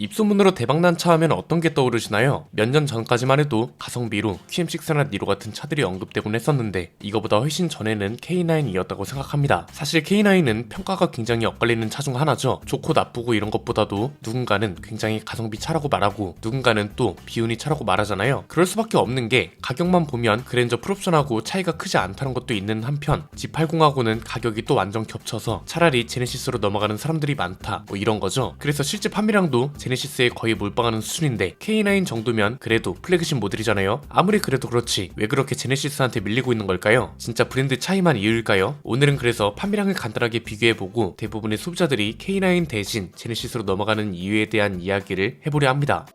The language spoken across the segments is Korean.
입소문으로 대박난 차 하면 어떤 게 떠오르시나요? 몇 년 전까지만 해도 가성비로 QM6나 니로 같은 차들이 언급되곤 했었는데 이거보다 훨씬 전에는 K9이었다고 생각합니다. 사실 K9은 평가가 굉장히 엇갈리는 차 중 하나죠. 좋고 나쁘고 이런 것보다도 누군가는 굉장히 가성비 차라고 말하고 누군가는 또 비운이 차라고 말하잖아요. 그럴 수밖에 없는 게 가격만 보면 그랜저 풀옵션하고 차이가 크지 않다는 것도 있는 한편 G80하고는 가격이 또 완전 겹쳐서 차라리 제네시스로 넘어가는 사람들이 많다 뭐 이런 거죠. 그래서 실제 판매량도 제네시스에 거의 몰빵하는 수준인데 K9 정도면 그래도 플래그십 모델이잖아요. 아무리 그래도 그렇지 왜 그렇게 제네시스한테 밀리고 있는 걸까요? 진짜 브랜드 차이만 이유일까요? 오늘은 그래서 판매량을 간단하게 비교해보고 대부분의 소비자들이 K9 대신 제네시스로 넘어가는 이유에 대한 이야기를 해보려 합니다.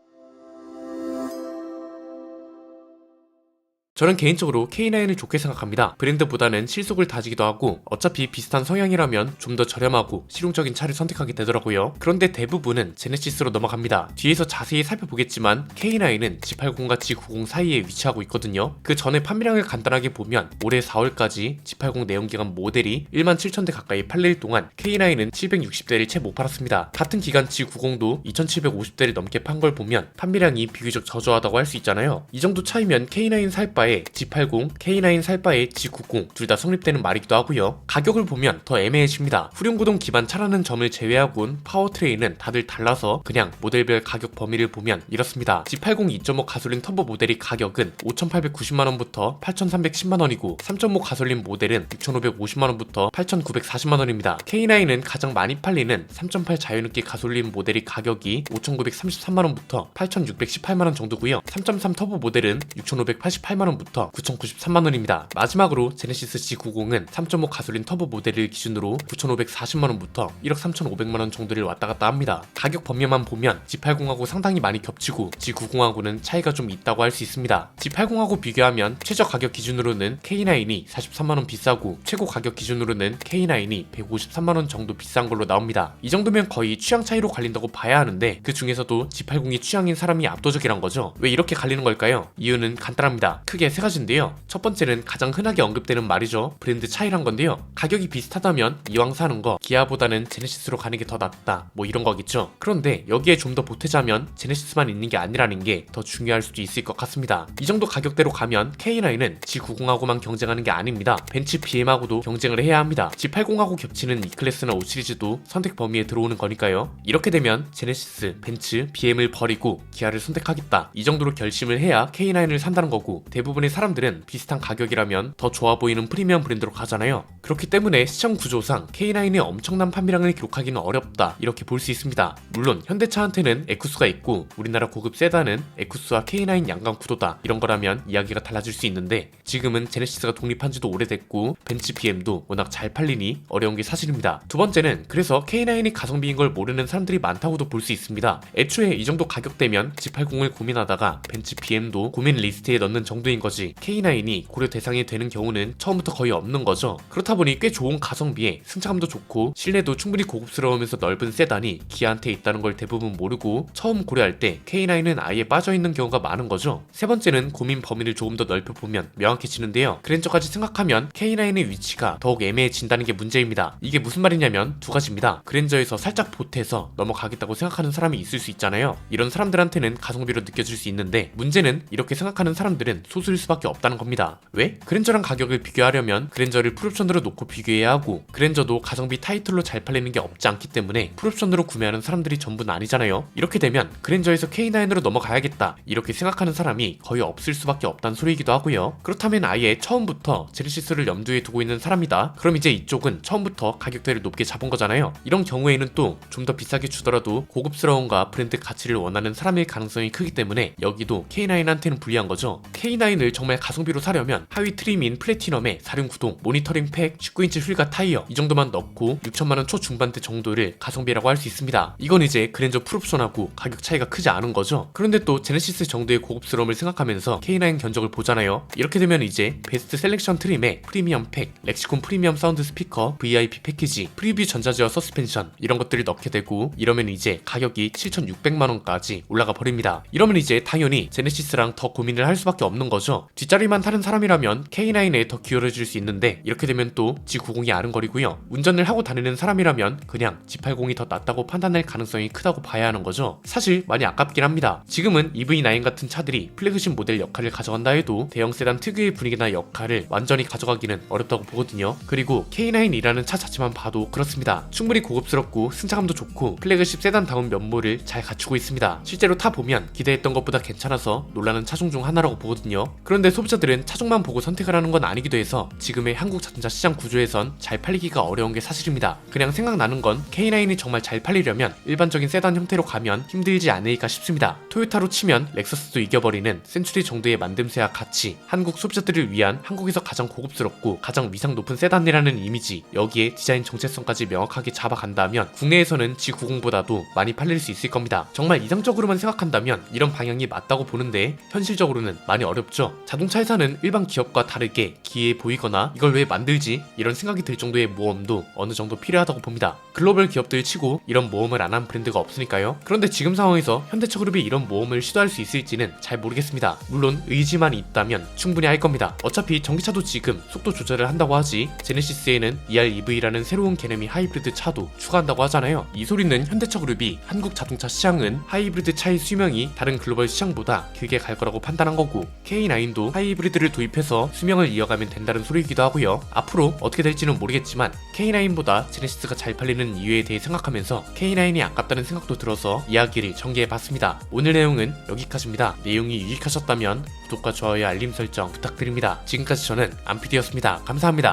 저는 개인적으로 K9을 좋게 생각합니다. 브랜드보다는 실속을 다지기도 하고 어차피 비슷한 성향이라면 좀 더 저렴하고 실용적인 차를 선택하게 되더라고요. 그런데 대부분은 제네시스로 넘어갑니다. 뒤에서 자세히 살펴보겠지만 K9은 G80과 G90 사이에 위치하고 있거든요. 그 전에 판매량을 간단하게 보면 올해 4월까지 G80 내연기관 모델이 17,000대 가까이 팔릴 동안 K9은 760대를 채 못 팔았습니다. 같은 기간 G90도 2,750대를 넘게 판 걸 보면 판매량이 비교적 저조하다고 할 수 있잖아요. 이 정도 차이면 K9 살 바에 G80, K9 살 바에 G90 둘 다 성립되는 말이기도 하고요. 가격을 보면 더 애매해집니다. 후륜구동 기반 차라는 점을 제외하곤 파워트레인은 다들 달라서 그냥 모델별 가격 범위를 보면 이렇습니다. G80 2.5 가솔린 터보 모델이 가격은 5,890만원부터 8,310만원이고 3.5 가솔린 모델은 6,550만원부터 8,940만원입니다. K9은 가장 많이 팔리는 3.8 자유느끼 가솔린 모델이 가격이 5,933만원부터 8,618만원 정도고요. 3.3 터보 모델은 6,588만원부터 9,093만원입니다. 마지막으로 제네시스 G90은 3.5 가솔린 터보 모델을 기준으로 9,540만원부터 1억 3,500만원 정도를 왔다갔다 합니다. 가격 범위만 보면 G80하고 상당히 많이 겹치고 G90하고는 차이가 좀 있다고 할 수 있습니다. G80하고 비교하면 최저 가격 기준으로는 K9이 43만원 비싸고 최고 가격 기준으로는 K9이 153만원 정도 비싼 걸로 나옵니다. 이 정도면 거의 취향 차이로 갈린다고 봐야 하는데 그 중에서도 G80이 취향인 사람이 압도적이란 거죠. 왜 이렇게 갈리는 걸까요? 이유는 간단합니다. 크게 세 가지인데요. 첫 번째는 가장 흔하게 언급되는 말이죠. 브랜드 차이란 건데요. 가격이 비슷하다면 이왕 사는 거 기아보다는 제네시스로 가는 게 더 낫다 뭐 이런 거겠죠. 그런데 여기에 좀 더 보태자면 제네시스만 있는 게 아니라는 게 더 중요할 수도 있을 것 같습니다. 이 정도 가격대로 가면 K9은 G90하고만 경쟁하는 게 아닙니다. 벤츠 BM하고도 경쟁을 해야 합니다. G80하고 겹치는 E클래스나 5 시리즈도 선택 범위에 들어오는 거니까요. 이렇게 되면 제네시스, 벤츠, BM을 버리고 기아를 선택하겠다 이 정도로 결심을 해야 K9을 산다는 거고 대부분의 사람들은 비슷한 가격이라면 더 좋아 보이는 프리미엄 브랜드로 가잖아요. 그렇기 때문에 시장 구조상 K9의 엄청난 판매량을 기록하기는 어렵다 이렇게 볼 수 있습니다. 물론 현대차한테는 에쿠스가 있고 우리나라 고급 세단은 에쿠스와 K9 양강 구도다 이런 거라면 이야기가 달라질 수 있는데 지금은 제네시스가 독립한 지도 오래됐고 벤츠 BM도 워낙 잘 팔리니 어려운 게 사실입니다. 두 번째는 그래서 K9이 가성비인 걸 모르는 사람들이 많다고도 볼 수 있습니다. 애초에 이 정도 가격대면 G80을 고민하다가 벤츠 BM도 고민 리스트에 넣는 정도인 거지 K9이 고려 대상이 되는 경우는 처음부터 거의 없는 거죠. 그렇다 보니 꽤 좋은 가성비에 승차감도 좋고 실내도 충분히 고급스러우면서 넓은 세단이 기아한테 있다는 걸 대부분 모르고 처음 고려할 때 K9은 아예 빠져있는 경우가 많은 거죠. 세 번째는 고민 범위를 조금 더 넓혀보면 명확해지는데요. 그랜저까지 생각하면 K9의 위치가 더욱 애매해진다는 게 문제입니다. 이게 무슨 말이냐면 두 가지입니다. 그랜저에서 살짝 보태서 넘어가겠다고 생각하는 사람이 있을 수 있잖아요. 이런 사람들한테는 가성비로 느껴질 수 있는데 문제는 이렇게 생각하는 사람들은 소수일 수밖에 없다는 겁니다. 왜? 그랜저랑 가격을 비교하려면 그랜저를 풀옵션으로 놓고 비교해야 하고 그랜저도 가성비 타이틀로 잘 팔리는 게 없지 않기 때문에 풀옵션으로 구매하는 사람들이 전부는 아니잖아요. 이렇게 되면 그랜저에서 K9으로 넘어가야겠다 이렇게 생각하는 사람이 거의 없을 수밖에 없다는 소리이기도 하고요. 그렇다면 아예 처음부터 제네시스를 염두에 두고 있는 사람이다. 그럼 이제 이쪽은 처음부터 가격대를 높게 잡은 거잖아요. 이런 경우에는 또 좀 더 비싸게 주더라도 고급스러움과 브랜드 가치를 원하는 사람일 가능성이 크기 때문에 여기도 K9한테는 불리한 거죠. K9을 정말 가성비로 사려면 하위 트림인 플래티넘에 사륜구동, 모니터링 팩, 19인치 휠과 타이어 이 정도만 넣고 6천만원 초중반대 정도를 가성비라고 할 수 있습니다. 이건 이제 그랜저 풀옵션하고 가격 차이가 크지 않은 거죠. 그런데 또 제네시스 정도의 고급스러움을 생각하면서 K9 견적을 보잖아요. 이렇게 되면 이제 베스트 셀렉션 트림에 프리미엄 팩, 렉시콘 프리미엄 사운드 스피커, VIP 패키지, 프리뷰 전자제어 서스펜션 이런 것들을 넣게 되고 이러면 이제 가격이 7,600만원까지 올라가 버립니다. 이러면 이제 당연히 제네시스랑 더 고민을 할 수밖에 없는 거죠. 거죠. 뒷자리만 타는 사람이라면 K9에 더 기울어질 수 있는데 이렇게 되면 또 G90이 아른거리고요. 운전을 하고 다니는 사람이라면 그냥 G80이 더 낫다고 판단할 가능성이 크다고 봐야 하는 거죠. 사실 많이 아깝긴 합니다. 지금은 EV9 같은 차들이 플래그십 모델 역할을 가져간다 해도 대형 세단 특유의 분위기나 역할을 완전히 가져가기는 어렵다고 보거든요. 그리고 K9이라는 차 자체만 봐도 그렇습니다. 충분히 고급스럽고 승차감도 좋고 플래그십 세단다운 면모를 잘 갖추고 있습니다. 실제로 타보면 기대했던 것보다 괜찮아서 놀라는 차종 중 하나라고 보거든요. 그런데 소비자들은 차종만 보고 선택을 하는 건 아니기도 해서 지금의 한국 자동차 시장 구조에선 잘 팔리기가 어려운 게 사실입니다. 그냥 생각나는 건 K9이 정말 잘 팔리려면 일반적인 세단 형태로 가면 힘들지 않을까 싶습니다. 토요타로 치면 렉서스도 이겨버리는 센츄리 정도의 만듦새와 같이 한국 소비자들을 위한 한국에서 가장 고급스럽고 가장 위상 높은 세단이라는 이미지, 여기에 디자인 정체성까지 명확하게 잡아간다면 국내에서는 G90보다도 많이 팔릴 수 있을 겁니다. 정말 이상적으로만 생각한다면 이런 방향이 맞다고 보는데 현실적으로는 많이 어렵죠. 자동차 회사는 일반 기업과 다르게 기이해 보이거나 이걸 왜 만들지? 이런 생각이 들 정도의 모험도 어느 정도 필요하다고 봅니다. 글로벌 기업들 치고 이런 모험을 안 한 브랜드가 없으니까요. 그런데 지금 상황에서 현대차그룹이 이런 모험을 시도할 수 있을지는 잘 모르겠습니다. 물론 의지만 있다면 충분히 할 겁니다. 어차피 전기차도 지금 속도 조절을 한다고 하지 제네시스에는 EREV라는 새로운 개념의 하이브리드 차도 추가한다고 하잖아요. 이 소리는 현대차그룹이 한국 자동차 시장은 하이브리드 차의 수명이 다른 글로벌 시장보다 길게 갈 거라고 판단한 거고 K9도 하이브리드를 도입해서 수명을 이어가면 된다는 소리이기도 하고요. 앞으로 어떻게 될지는 모르겠지만 K9보다 제네시스가 잘 팔리는 이유에 대해 생각하면서 K9이 아깝다는 생각도 들어서 이야기를 전개해봤습니다. 오늘 내용은 여기까지입니다. 내용이 유익하셨다면 구독과 좋아요 알림 설정 부탁드립니다. 지금까지 저는 안피디였습니다. 감사합니다.